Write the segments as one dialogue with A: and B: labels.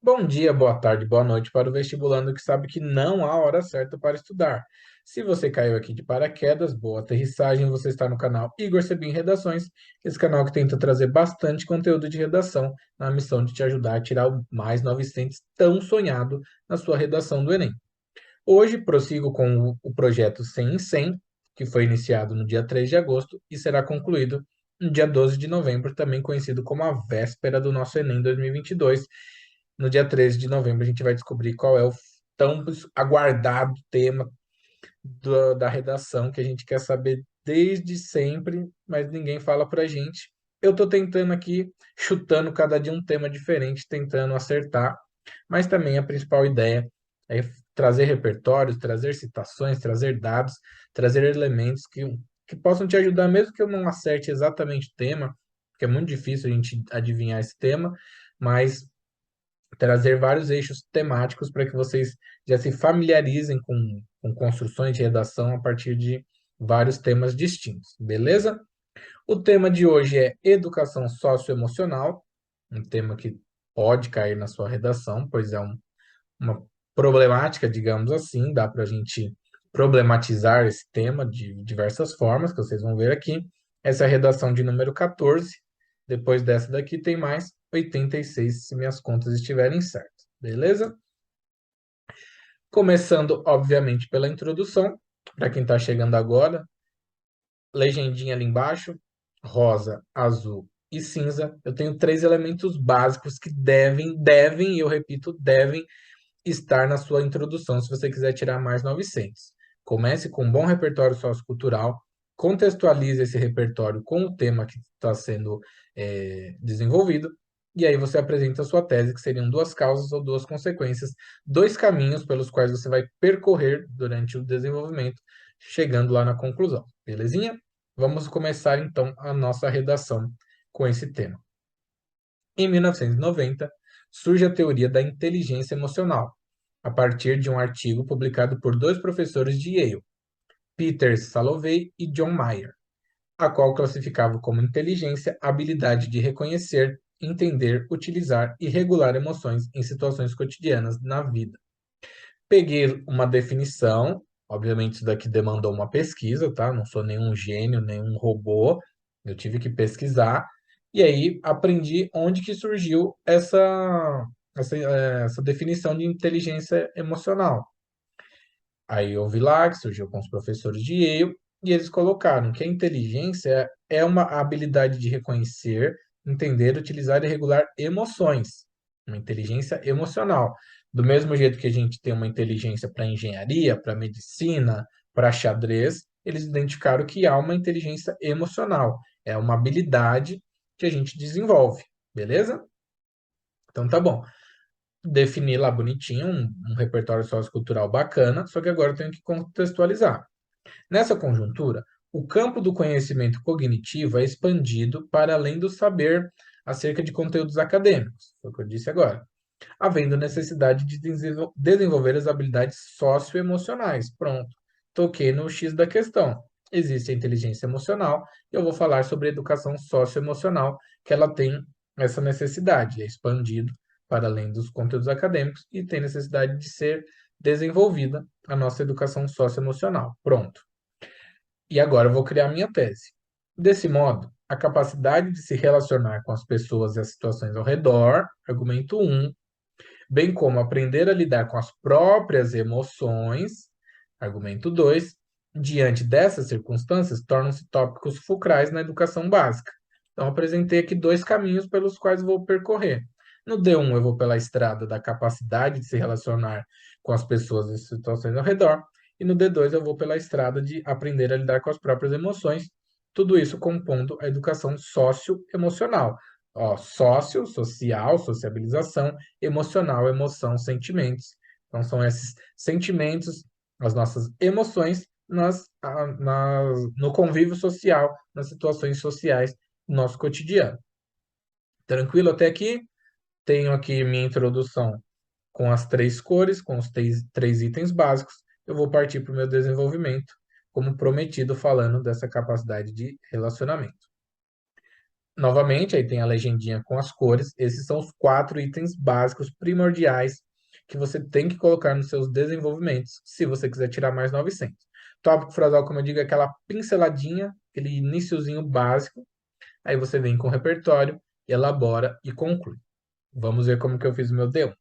A: Bom dia, boa tarde, boa noite para o vestibulando que sabe que não há hora certa para estudar. Se você caiu aqui de paraquedas, boa aterrissagem, você está no canal Igor Sebin Redações, esse canal que tenta trazer bastante conteúdo de redação na missão de te ajudar a tirar o mais 900 tão sonhado na sua redação do Enem. Hoje prossigo com o projeto 100 em 100, que foi iniciado no dia 3 de agosto e será concluído no dia 12 de novembro, também conhecido como a véspera do nosso Enem 2022. No dia 13 de novembro, a gente vai descobrir qual é o tão aguardado tema da redação que a gente quer saber desde sempre, mas ninguém fala pra gente. Eu estou tentando aqui, chutando cada dia um tema diferente, tentando acertar, mas também a principal ideia é trazer repertórios, trazer citações, trazer dados, trazer elementos que possam te ajudar, mesmo que eu não acerte exatamente o tema, porque é muito difícil a gente adivinhar esse tema, mas trazer vários eixos temáticos para que vocês já se familiarizem com construções de redação a partir de vários temas distintos, beleza? O tema de hoje é educação socioemocional, um tema que pode cair na sua redação, pois é uma problemática, digamos assim, dá para a gente problematizar esse tema de diversas formas, que vocês vão ver aqui. Essa é a redação de número 14. Depois dessa daqui tem mais 86, se minhas contas estiverem certas, beleza? Começando, obviamente, pela introdução, para quem está chegando agora, legendinha ali embaixo, rosa, azul e cinza. Eu tenho três elementos básicos que devem, e eu repito, devem estar na sua introdução se você quiser tirar mais 900. Comece com um bom repertório sociocultural, contextualize esse repertório com o tema que está sendo desenvolvido, e aí você apresenta a sua tese, que seriam duas causas ou duas consequências, dois caminhos pelos quais você vai percorrer durante o desenvolvimento, chegando lá na conclusão. Belezinha? Vamos começar então a nossa redação com esse tema. Em 1990, surge a teoria da inteligência emocional, a partir de um artigo publicado por dois professores de Yale, Peter Salovey e John Mayer, a qual classificava como inteligência a habilidade de reconhecer, entender, utilizar e regular emoções em situações cotidianas na vida. Peguei uma definição, obviamente isso daqui demandou uma pesquisa, tá? Não sou nenhum gênio, nenhum robô, eu tive que pesquisar, e aí aprendi onde que surgiu essa definição de inteligência emocional. Aí eu vi lá que surgiu com os professores de Yale, e eles colocaram que a inteligência é uma habilidade de reconhecer, entender, utilizar e regular emoções. Uma inteligência emocional. Do mesmo jeito que a gente tem uma inteligência para engenharia, para medicina, para xadrez, eles identificaram que há uma inteligência emocional. É uma habilidade que a gente desenvolve, beleza? Então tá bom, definir lá bonitinho um repertório sociocultural bacana, só que agora eu tenho que contextualizar. Nessa conjuntura, o campo do conhecimento cognitivo é expandido para além do saber acerca de conteúdos acadêmicos, foi o que eu disse agora, havendo necessidade de desenvolver as habilidades socioemocionais. Pronto, toquei no X da questão. Existe a inteligência emocional, e eu vou falar sobre a educação socioemocional, que ela tem essa necessidade, é expandido para além dos conteúdos acadêmicos e tem necessidade de ser desenvolvida a nossa educação socioemocional. Pronto. E agora eu vou criar minha tese. Desse modo, a capacidade de se relacionar com as pessoas e as situações ao redor, argumento um, bem como aprender a lidar com as próprias emoções, argumento 2, diante dessas circunstâncias, tornam-se tópicos fulcrais na educação básica. Então, apresentei aqui dois caminhos pelos quais vou percorrer. No D1, eu vou pela estrada da capacidade de se relacionar com as pessoas e situações ao redor, e no D2, eu vou pela estrada de aprender a lidar com as próprias emoções, tudo isso compondo a educação socioemocional. Ó, sócio, social, sociabilização, emocional, emoção, sentimentos. Então, são esses sentimentos, as nossas emoções no convívio social, nas situações sociais do nosso cotidiano. Tranquilo até aqui? Tenho aqui minha introdução com as três cores, com os três itens básicos. Eu vou partir para o meu desenvolvimento, como prometido, falando dessa capacidade de relacionamento. Novamente, aí tem a legendinha com as cores. Esses são os 4 itens básicos primordiais que você tem que colocar nos seus desenvolvimentos, se você quiser tirar mais 900. Tópico frasal, como eu digo, é aquela pinceladinha, aquele iniciozinho básico. Aí você vem com o repertório, elabora e conclui. Vamos ver como que eu fiz o meu D1.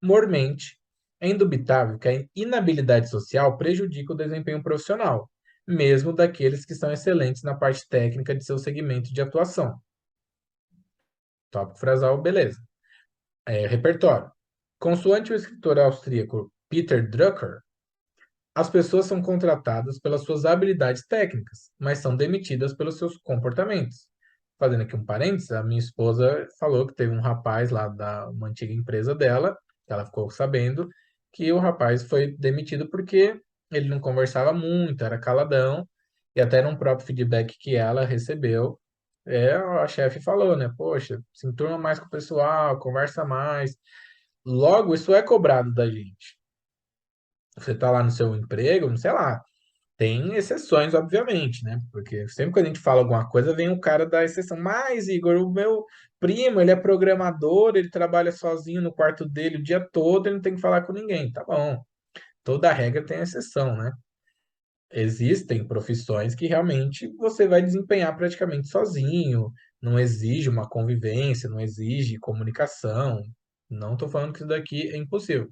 A: Mormente, é indubitável que a inabilidade social prejudica o desempenho profissional, mesmo daqueles que são excelentes na parte técnica de seu segmento de atuação. Tópico frasal, beleza. Repertório. Consoante o escritor austríaco Peter Drucker, as pessoas são contratadas pelas suas habilidades técnicas, mas são demitidas pelos seus comportamentos. Fazendo aqui um parênteses, a minha esposa falou que teve um rapaz lá da uma antiga empresa dela, que ela ficou sabendo que o rapaz foi demitido porque ele não conversava muito, era caladão, e até num próprio feedback que ela recebeu, a chefe falou, né? Poxa, se enturma mais com o pessoal, conversa mais. Logo, isso é cobrado da gente. Você está lá no seu emprego, não sei lá, tem exceções, obviamente, né? Porque sempre que a gente fala alguma coisa, vem o cara da exceção. Mas, Igor, o meu primo, ele é programador, ele trabalha sozinho no quarto dele o dia todo, ele não tem que falar com ninguém. Tá bom. Toda regra tem exceção, né? Existem profissões que realmente você vai desempenhar praticamente sozinho, não exige uma convivência, não exige comunicação. Não estou falando que isso daqui é impossível.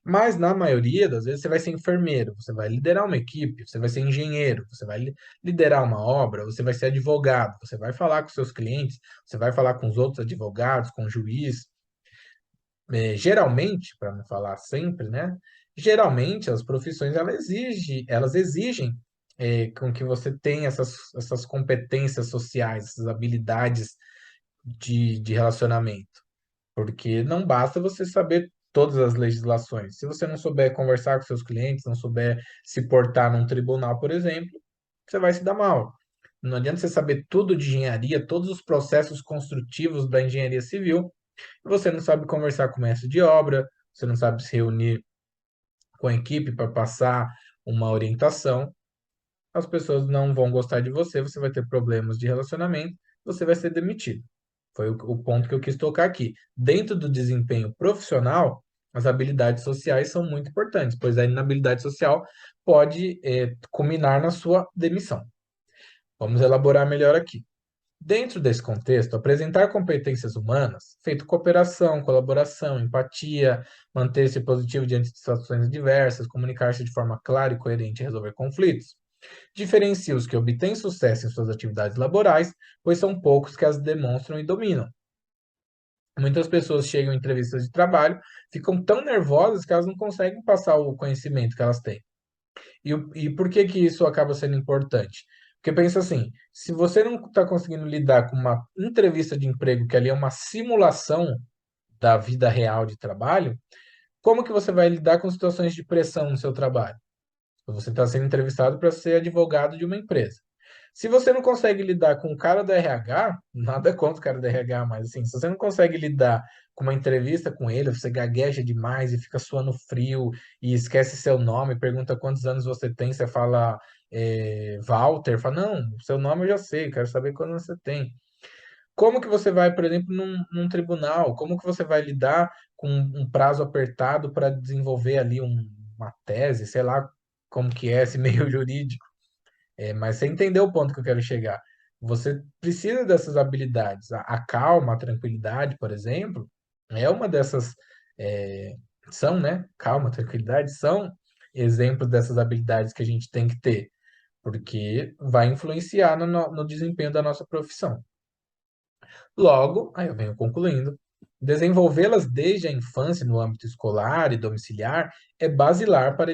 A: Mas na maioria das vezes você vai ser enfermeiro, você vai liderar uma equipe, você vai ser engenheiro, você vai liderar uma obra, você vai ser advogado, você vai falar com seus clientes, você vai falar com os outros advogados, com o juiz. Geralmente, para não falar sempre, né? Geralmente as profissões elas exigem com que você tenha essas competências sociais, essas habilidades de relacionamento. Porque não basta você saber todas as legislações. Se você não souber conversar com seus clientes, não souber se portar num tribunal, por exemplo, você vai se dar mal. Não adianta você saber tudo de engenharia, todos os processos construtivos da engenharia civil, e você não sabe conversar com o mestre de obra, você não sabe se reunir com a equipe para passar uma orientação. As pessoas não vão gostar de você, você vai ter problemas de relacionamento, você vai ser demitido. Foi o ponto que eu quis tocar aqui. Dentro do desempenho profissional, as habilidades sociais são muito importantes, pois a inabilidade social pode culminar na sua demissão. Vamos elaborar melhor aqui. Dentro desse contexto, apresentar competências humanas, feito cooperação, colaboração, empatia, manter-se positivo diante de situações adversas, comunicar-se de forma clara e coerente e resolver conflitos, diferencia os que obtêm sucesso em suas atividades laborais, pois são poucos que as demonstram e dominam. Muitas pessoas chegam em entrevistas de trabalho, ficam tão nervosas que elas não conseguem passar o conhecimento que elas têm. E por que que isso acaba sendo importante? Porque pensa assim, se você não está conseguindo lidar com uma entrevista de emprego, que ali é uma simulação da vida real de trabalho, como que você vai lidar com situações de pressão no seu trabalho? Você está sendo entrevistado para ser advogado de uma empresa. Se você não consegue lidar com o cara do RH, nada contra o cara do RH, mas assim, se você não consegue lidar com uma entrevista com ele, você gagueja demais e fica suando frio e esquece seu nome, pergunta quantos anos você tem, você fala Walter, fala, não, seu nome eu já sei, quero saber quantos você tem. Como que você vai, por exemplo, num tribunal? Como que você vai lidar com um prazo apertado para desenvolver ali uma tese, sei lá como que é esse meio jurídico? Mas você entendeu o ponto que eu quero chegar. Você precisa dessas habilidades. A calma, a tranquilidade, por exemplo, é uma dessas. é, São, né? Calma, tranquilidade são exemplos dessas habilidades que a gente tem que ter, porque vai influenciar no desempenho da nossa profissão. Logo, aí eu venho concluindo, desenvolvê-las desde a infância no âmbito escolar e domiciliar é basilar para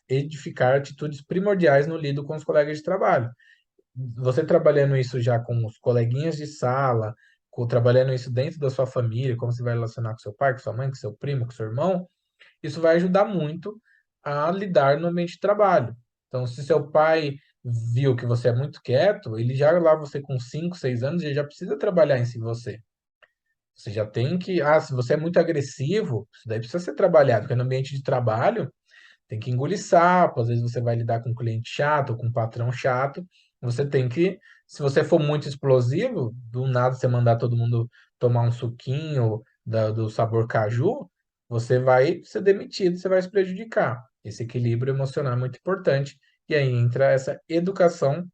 A: edificar atitudes primordiais no lido com os colegas de trabalho. Você trabalhando isso já com os coleguinhas de sala, trabalhando isso dentro da sua família, como você vai relacionar com seu pai, com sua mãe, com seu primo, com seu irmão, isso vai ajudar muito a lidar no ambiente de trabalho. Então, se seu pai viu que você é muito quieto, ele já lá você com 5, 6 anos, ele já precisa trabalhar em si você. Você já tem que. Ah, se você é muito agressivo, isso daí precisa ser trabalhado, porque no ambiente de trabalho tem que engolir sapo, às vezes você vai lidar com um cliente chato, com um patrão chato, Você tem que, se você for muito explosivo, do nada você mandar todo mundo tomar um suquinho do sabor caju, você vai ser demitido, você vai se prejudicar. Esse equilíbrio emocional é muito importante. E aí entra essa educação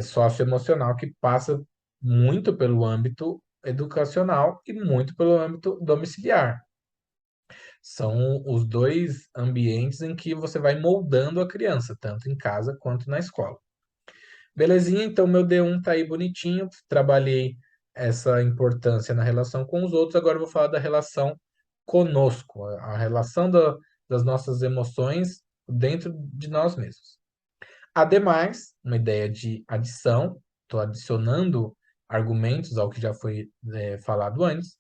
A: socioemocional que passa muito pelo âmbito educacional e muito pelo âmbito domiciliar. São os dois ambientes em que você vai moldando a criança, tanto em casa quanto na escola. Belezinha, então meu D1 tá aí bonitinho. Trabalhei essa importância na relação com os outros. Agora eu vou falar da relação conosco, a relação das nossas emoções dentro de nós mesmos. Ademais, uma ideia de adição, estou adicionando argumentos ao que já foi falado antes.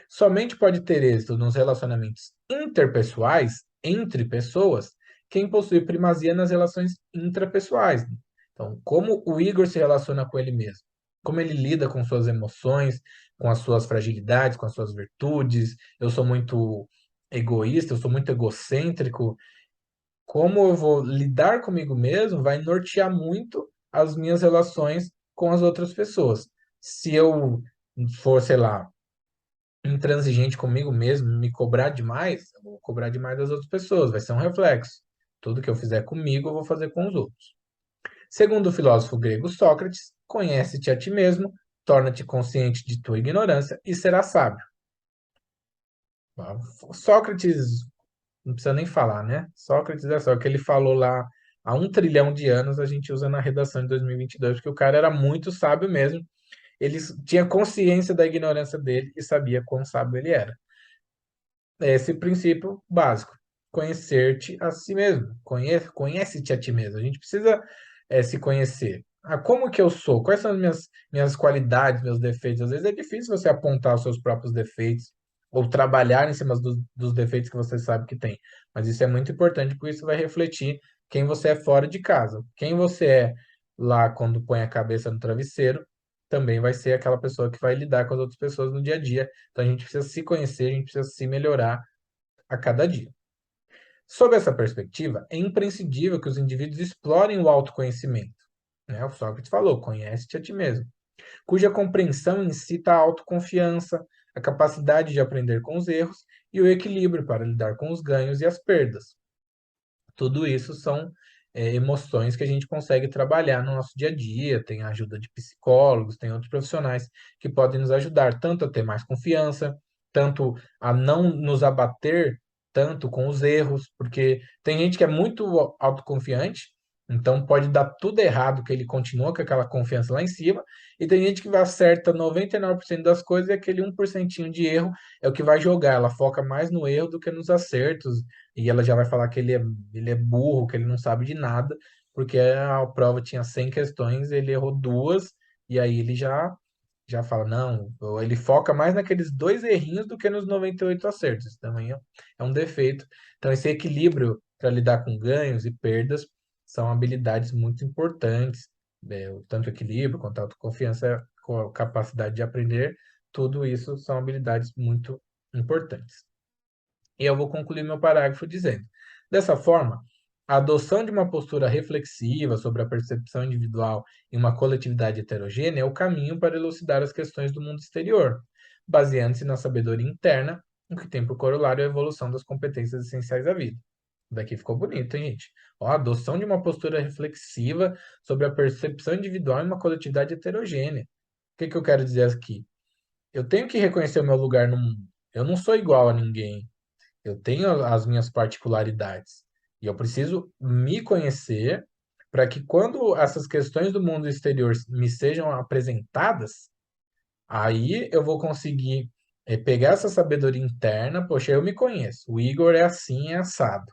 A: Somente pode ter êxito nos relacionamentos interpessoais, entre pessoas, quem possui primazia nas relações intrapessoais. Então, como o Igor se relaciona com ele mesmo? Como ele lida com suas emoções, com as suas fragilidades, com as suas virtudes? Eu sou muito egoísta, eu sou muito egocêntrico. Como eu vou lidar comigo mesmo vai nortear muito as minhas relações com as outras pessoas. Se eu for, sei lá, intransigente comigo mesmo, me cobrar demais, eu vou cobrar demais das outras pessoas, vai ser um reflexo. Tudo que eu fizer comigo, eu vou fazer com os outros. Segundo o filósofo grego Sócrates, conhece-te a ti mesmo, torna-te consciente de tua ignorância e serás sábio. Sócrates, não precisa nem falar, né? Sócrates é só o que ele falou lá há 1 trilhão de anos, a gente usa na redação de 2022, porque o cara era muito sábio mesmo. Ele tinha consciência da ignorância dele e sabia quão sábio ele era. Esse princípio básico. Conhecer-te a si mesmo. Conhece-te a ti mesmo. A gente precisa se conhecer. Como que eu sou? Quais são as minhas qualidades, meus defeitos? Às vezes é difícil você apontar os seus próprios defeitos ou trabalhar em cima dos defeitos que você sabe que tem. Mas isso é muito importante, porque isso vai refletir quem você é fora de casa. Quem você é lá quando põe a cabeça no travesseiro, também vai ser aquela pessoa que vai lidar com as outras pessoas no dia a dia. Então a gente precisa se conhecer, a gente precisa se melhorar a cada dia. Sob essa perspectiva, é imprescindível que os indivíduos explorem o autoconhecimento. Né? O Sócrates falou: conhece-te a ti mesmo, cuja compreensão incita a autoconfiança, a capacidade de aprender com os erros e o equilíbrio para lidar com os ganhos e as perdas. Tudo isso são emoções que a gente consegue trabalhar no nosso dia a dia. Tem a ajuda de psicólogos, tem outros profissionais que podem nos ajudar tanto a ter mais confiança, tanto a não nos abater tanto com os erros, porque tem gente que é muito autoconfiante, então pode dar tudo errado, que ele continua com aquela confiança lá em cima, e tem gente que vai acerta 99% das coisas e aquele 1% de erro é o que vai jogar. Ela foca mais no erro do que nos acertos, e ela já vai falar que ele é burro, que ele não sabe de nada, porque a prova tinha 100 questões, ele errou duas, e aí ele já fala, não, ele foca mais naqueles dois errinhos do que nos 98 acertos. Isso também é um defeito. Então, esse equilíbrio para lidar com ganhos e perdas são habilidades muito importantes, tanto equilíbrio quanto a autoconfiança, com a capacidade de aprender, tudo isso são habilidades muito importantes. E eu vou concluir meu parágrafo dizendo: dessa forma, a adoção de uma postura reflexiva sobre a percepção individual em uma coletividade heterogênea é o caminho para elucidar as questões do mundo exterior, baseando-se na sabedoria interna, o que tem por corolário a evolução das competências essenciais à vida. Daqui ficou bonito, hein, gente? Ó, a adoção de uma postura reflexiva sobre a percepção individual em uma coletividade heterogênea. O que que eu quero dizer aqui? Eu tenho que reconhecer o meu lugar no mundo. Eu não sou igual a ninguém. Eu tenho as minhas particularidades e eu preciso me conhecer para que quando essas questões do mundo exterior me sejam apresentadas, aí eu vou conseguir pegar essa sabedoria interna. Poxa, eu me conheço. O Igor é assim, é assado.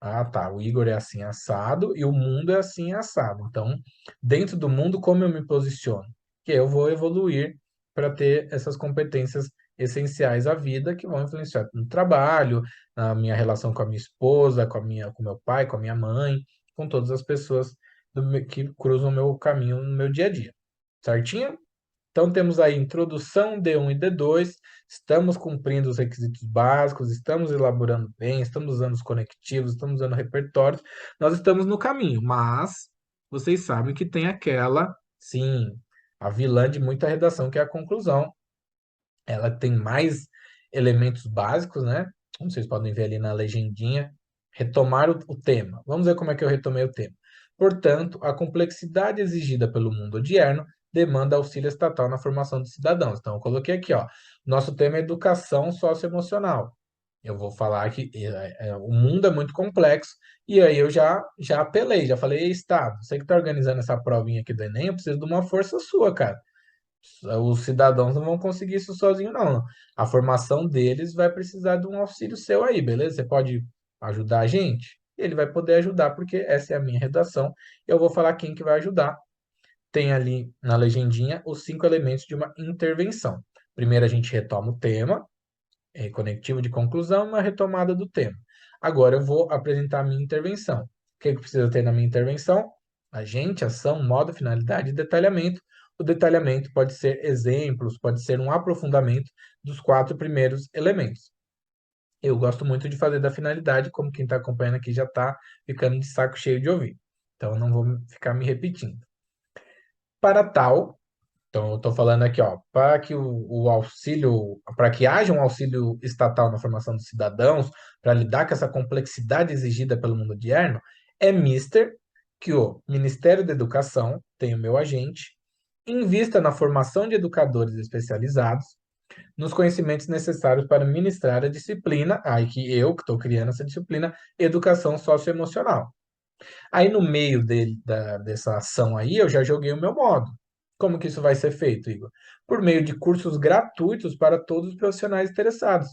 A: Ah, tá. O Igor é assim, assado e o mundo é assim, assado. Então, dentro do mundo, como eu me posiciono? Que eu vou evoluir para ter essas competências essenciais à vida que vão influenciar no trabalho, na minha relação com a minha esposa, com meu pai, com a minha mãe, com todas as pessoas que cruzam o meu caminho no meu dia a dia. Certinho? Então, temos aí introdução D1 e D2, estamos cumprindo os requisitos básicos, estamos elaborando bem, estamos usando os conectivos, estamos usando repertórios, nós estamos no caminho, mas vocês sabem que tem aquela, sim, a vilã de muita redação, que é a conclusão. Ela tem mais elementos básicos, né? Como vocês podem ver ali na legendinha, retomar o tema. Vamos ver como é que eu retomei o tema. Portanto, a complexidade exigida pelo mundo odierno demanda auxílio estatal na formação dos cidadãos. Então, eu coloquei aqui, ó, nosso tema é educação socioemocional. Eu vou falar que o mundo é muito complexo, e aí eu já apelei, já falei, Ei, Estado, você que está organizando essa provinha aqui do Enem, eu preciso de uma força sua, cara. Os cidadãos não vão conseguir isso sozinho, não. A formação deles vai precisar de um auxílio seu aí, beleza? Você pode ajudar a gente? Ele vai poder ajudar, porque essa é a minha redação. Eu vou falar quem que vai ajudar. Tem ali na legendinha os 5 elementos de uma intervenção. Primeiro a gente retoma o tema, conectivo de conclusão, uma retomada do tema. Agora eu vou apresentar a minha intervenção. O que que precisa ter na minha intervenção? Agente, ação, modo, finalidade e detalhamento. O detalhamento pode ser exemplos, pode ser um aprofundamento dos 4 primeiros elementos. Eu gosto muito de fazer da finalidade, como quem está acompanhando aqui já está ficando de saco cheio de ouvir. Então, eu não vou ficar me repetindo. Para tal, então, eu estou falando aqui, ó, para que o auxílio, para que haja um auxílio estatal na formação dos cidadãos, para lidar com essa complexidade exigida pelo mundo odierno, é mister que o Ministério da Educação, tem o meu agente, invista na formação de educadores especializados nos conhecimentos necessários para ministrar a disciplina, aí que eu que estou criando essa disciplina, educação socioemocional. Aí no meio dessa ação aí, eu já joguei o meu modo. Como que isso vai ser feito, Igor? Por meio de cursos gratuitos para todos os profissionais interessados.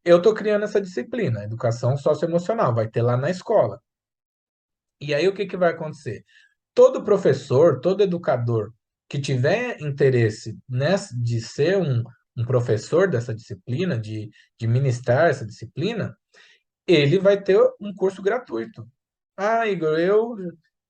A: Eu estou criando essa disciplina, educação socioemocional, vai ter lá na escola. E aí o que que vai acontecer? Todo professor, todo educador que tiver interesse de ser um professor dessa disciplina, de ministrar essa disciplina, ele vai ter um curso gratuito. Ah, Igor, eu,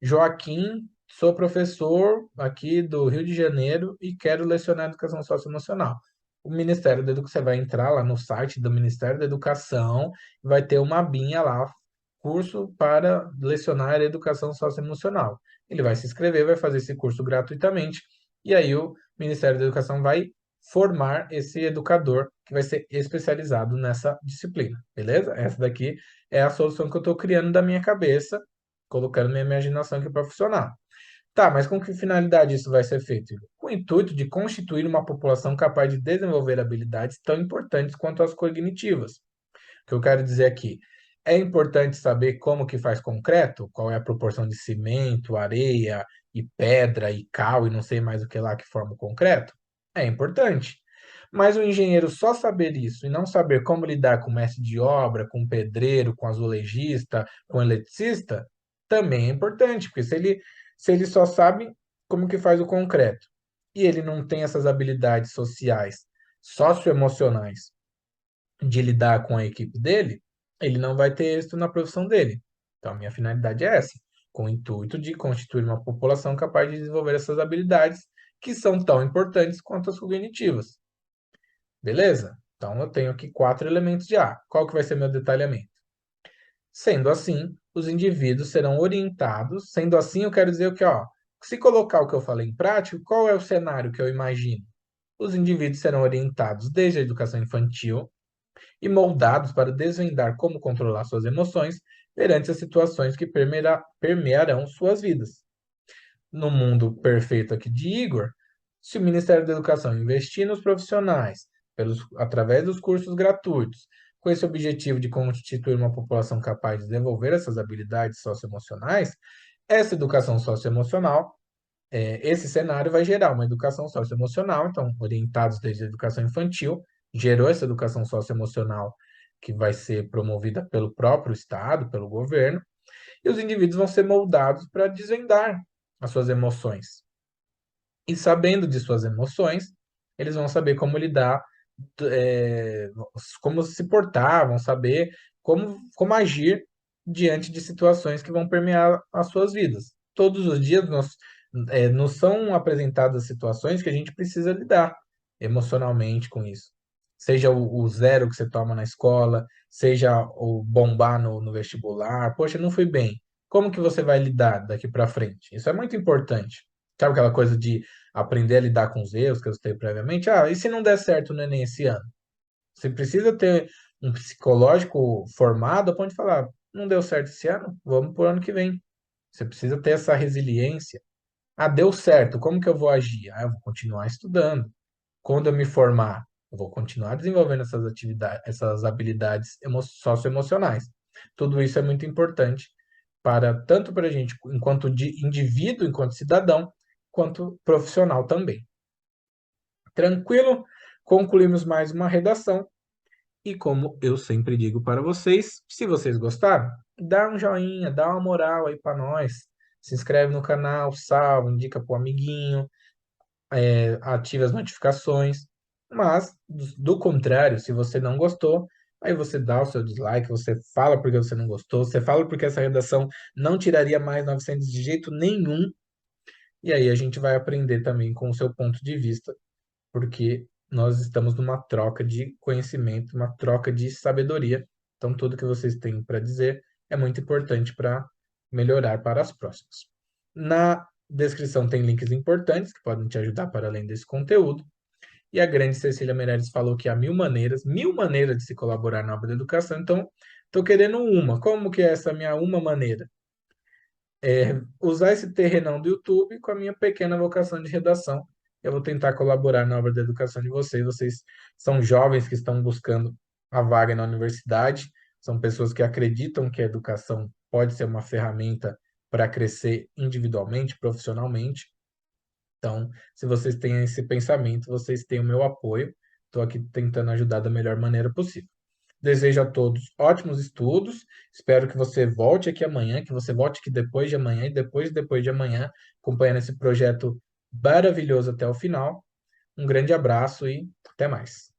A: Joaquim, sou professor aqui do Rio de Janeiro e quero lecionar educação socioemocional. O Ministério da Educação, você vai entrar lá no site do Ministério da Educação, vai ter uma abinha lá, curso para lecionar educação socioemocional. Ele vai se inscrever, vai fazer esse curso gratuitamente, e aí o Ministério da Educação vai formar esse educador que vai ser especializado nessa disciplina, beleza? Essa daqui é a solução que eu estou criando da minha cabeça, colocando minha imaginação aqui para funcionar. Tá, mas com que finalidade isso vai ser feito? Com o intuito de constituir uma população capaz de desenvolver habilidades tão importantes quanto as cognitivas. O que eu quero dizer aqui, é importante saber como que faz concreto, qual é a proporção de cimento, areia e pedra e cal e não sei mais o que lá que forma o concreto? É importante. Mas o engenheiro só saber isso e não saber como lidar com o mestre de obra, com o pedreiro, com o azulejista, com o eletricista, também é importante, porque se ele só sabe como que faz o concreto e ele não tem essas habilidades sociais, socioemocionais, de lidar com a equipe dele, ele não vai ter êxito na profissão dele. Então, a minha finalidade é essa, com o intuito de constituir uma população capaz de desenvolver essas habilidades que são tão importantes quanto as cognitivas. Beleza? Então, eu tenho aqui 4 elementos de A. Qual que vai ser meu detalhamento? Sendo assim, os indivíduos serão orientados. Sendo assim, eu quero dizer o que, ó, se colocar o que eu falei em prática, qual é o cenário que eu imagino? Os indivíduos serão orientados desde a educação infantil e moldados para desvendar como controlar suas emoções perante as situações que permearão suas vidas. No mundo perfeito aqui de Igor, se o Ministério da Educação investir nos profissionais através dos cursos gratuitos, com esse objetivo de constituir uma população capaz de desenvolver essas habilidades socioemocionais, essa educação socioemocional, esse cenário vai gerar uma educação socioemocional, então, orientados desde a educação infantil, gerou essa educação socioemocional que vai ser promovida pelo próprio Estado, pelo governo, e os indivíduos vão ser moldados para desvendar as suas emoções. E sabendo de suas emoções, eles vão saber como lidar, é, como se portar, vão saber como agir diante de situações que vão permear as suas vidas. Todos os dias nos são apresentadas situações que a gente precisa lidar emocionalmente com isso. Seja o zero que você toma na escola, seja o bombar no vestibular. Poxa, não fui bem. como que você vai lidar daqui para frente? Isso é muito importante. Sabe aquela coisa de aprender a lidar com os erros que eu citei previamente? Ah, e se não der certo no Enem esse ano? Você precisa ter um psicológico formado a ponto de falar, não deu certo esse ano, vamos para o ano que vem. Você precisa ter essa resiliência. Ah, deu certo, como que eu vou agir? Ah, eu vou continuar estudando. Quando eu me formar, eu vou continuar desenvolvendo essas atividades, essas habilidades socioemocionais. Tudo isso é muito importante para tanto para a gente, enquanto de indivíduo, enquanto cidadão, quanto profissional também. Tranquilo? Concluímos mais uma redação. E como eu sempre digo para vocês, se vocês gostaram, dá um joinha, dá uma moral aí para nós. Se inscreve no canal, salva, indica para o amiguinho, ative as notificações. Mas, do contrário, se você não gostou, aí você dá o seu dislike, você fala porque você não gostou, você fala porque essa redação não tiraria mais 900 de jeito nenhum, e aí a gente vai aprender também com o seu ponto de vista, porque nós estamos numa troca de conhecimento, uma troca de sabedoria. Então, tudo que vocês têm para dizer é muito importante para melhorar para as próximas. Na descrição tem links importantes que podem te ajudar para além desse conteúdo. E a grande Cecília Meirelles falou que há mil maneiras de se colaborar na obra da educação. Então, estou querendo uma. Como que é essa minha uma maneira? Usar esse terrenão do YouTube com a minha pequena vocação de redação. Eu vou tentar colaborar na obra da educação de vocês. Vocês são jovens que estão buscando a vaga na universidade, são pessoas que acreditam que a educação pode ser uma ferramenta para crescer individualmente, profissionalmente. Então, se vocês têm esse pensamento, vocês têm o meu apoio. Estou aqui tentando ajudar da melhor maneira possível. Desejo a todos ótimos estudos. Espero que você volte aqui amanhã, que você volte aqui depois de amanhã e depois de amanhã, acompanhando esse projeto maravilhoso até o final. Um grande abraço e até mais.